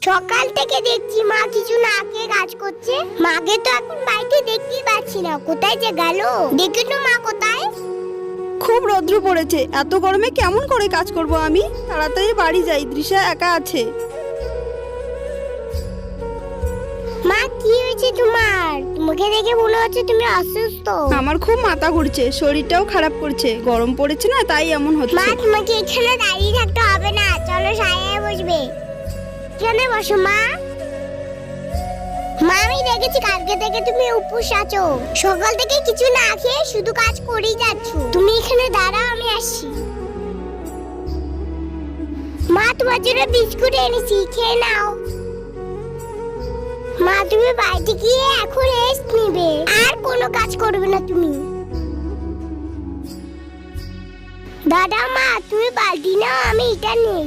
সকাল থেকে দেখছি মা কিছু না খেয়ে কাজ করছে। মাকে তো এখন বাড়িতে দেখতেই পাচ্ছি না, কোথায় যে গেল? দেখি তো মা কোথায়। খুব রৌদ্র পড়েছে, এত গরমে কেমন করে কাজ করব আমি? তাড়াতাড়ি বাড়ি যাই, তৃষা একা আছে। মা কি হয়েছে তোমার? তোমাকে দেখে মনে হচ্ছে তুমি অসুস্থ। আমার খুব মাথা ঘুরছে, শরীরটাও খারাপ করছে, গরম পড়েছে না তাই এমন মা হচ্ছে। তোমাকে এখানে দাঁড়িয়ে থাকতে হবে না, চলো ছায়ায় বসবে। এখানে বসো মা। মা আমি দেখেছি কালকে থেকে তুমি উপোস আছো, সকাল থেকে কিছু না খেয়ে শুধু কাজ করেই যাচ্ছ। তুমি এখানে দাঁড়াও, আমি আসছি। মা তোমার জন্য বিস্কুট এনেছি, খেয়ে নাও। মা তুমি বাড়িতে গিয়ে এখন রেস্ট নিবে, আর কোনো কাজ করবে না তুমি। দাদা মা তুমি বালতি নাও, আমি এটা নেই।